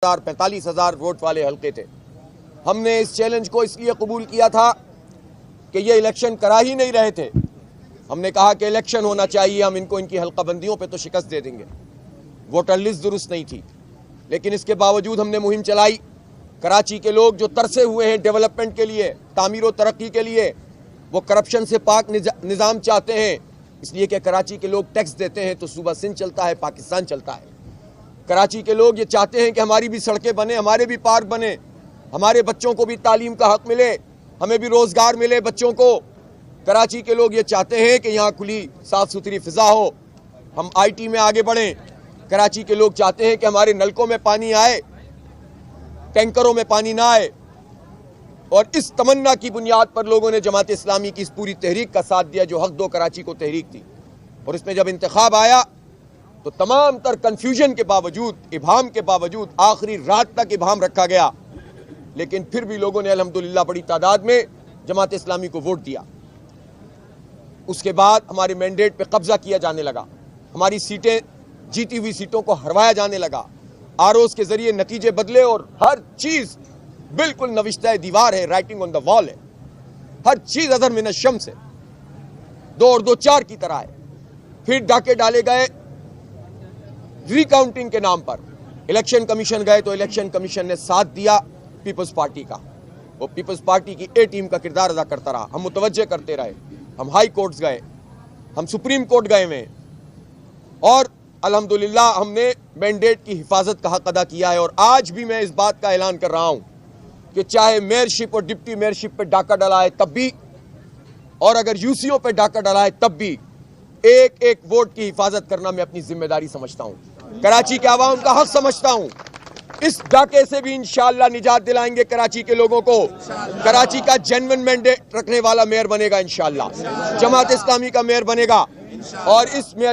45,000 vote والے حلقے تھے۔ ہم نے اس چیلنج کو اس لیے قبول کیا تھا کہ یہ الیکشن کرا ہی نہیں رہے تھے۔ ہم نے کہا کہ الیکشن ہونا چاہیے، ہم ان کو ان کی حلقہ بندیوں پہ تو شکست دے دیں گے۔ ووٹر لسٹ درست نہیں تھی، لیکن اس کے باوجود ہم نے مہم چلائی۔ کراچی کے لوگ جو ترسے ہوئے ہیں ڈیولپمنٹ کے لیے، تعمیر و ترقی کے لیے، وہ کرپشن سے پاک نظام چاہتے ہیں، اس لیے کہ کراچی کے لوگ ٹیکس دیتے ہیں تو صوبہ سندھ چلتا ہے، پاکستان چلتا ہے۔ کراچی کے لوگ یہ چاہتے ہیں کہ ہماری بھی سڑکیں بنیں، ہمارے بھی پارک بنیں، ہمارے بچوں کو بھی تعلیم کا حق ملے، ہمیں بھی روزگار ملے بچوں کو۔ کراچی کے لوگ یہ چاہتے ہیں کہ یہاں کھلی صاف ستھری فضا ہو، ہم آئی ٹی میں آگے بڑھیں۔ کراچی کے لوگ چاہتے ہیں کہ ہمارے نلکوں میں پانی آئے، ٹینکروں میں پانی نہ آئے۔ اور اس تمنا کی بنیاد پر لوگوں نے جماعت اسلامی کی اس پوری تحریک کا ساتھ دیا جو حق دو کراچی کو تحریک تھی۔ اور اس میں جب انتخاب آیا تو تمام تر کنفیوژن کے باوجود، ابہام کے باوجود، آخری رات تک ابہام رکھا گیا، لیکن پھر بھی لوگوں نے الحمدللہ بڑی تعداد میں جماعت اسلامی کو ووٹ دیا۔ اس کے بعد ہمارے مینڈیٹ پہ قبضہ کیا جانے لگا، ہماری سیٹیں، جیتی ہوئی سیٹوں کو ہروایا جانے لگا، آر اوز کے ذریعے نتیجے بدلے، اور ہر چیز بالکل نوشتہ دیوار ہے، رائٹنگ آن دا وال ہے، ہر چیز اظہر من الشمس ہے، 2 اور 2 4 کی طرح ہے۔ پھر ڈاکے ڈالے گئے ری کاؤنٹنگ کے نام پر۔ الیکشن کمیشن گئے تو الیکشن کمیشن نے ساتھ دیا پیپلز پارٹی کا، وہ پیپلز پارٹی کی اے ٹیم کا کردار ادا کرتا رہا۔ ہم متوجہ کرتے رہے، ہم ہائی کورٹس گئے، ہم سپریم کورٹ گئے ہوئے، اور الحمدللہ ہم نے مینڈیٹ کی حفاظت کا حق ادا کیا ہے۔ اور آج بھی میں اس بات کا اعلان کر رہا ہوں کہ چاہے میئرشپ اور ڈپٹی میئرشپ پہ ڈاکہ ڈلا ہے تب بھی، اور اگر یوسیوں پہ ڈاکہ ڈلا ہے تب بھی، ایک ایک ووٹ کی حفاظت کرنا میں اپنی ذمہ داری سمجھتا ہوں، کراچی کے عوام کا حق سمجھتا ہوں۔ اس ڈاکے سے بھی انشاءاللہ نجات دلائیں گے کراچی کے لوگوں کو۔ کراچی کا جینوئن مینڈیٹ رکھنے والا میئر بنے گا انشاءاللہ، جماعت اسلامی کا میئر بنے گا، اور اس میئر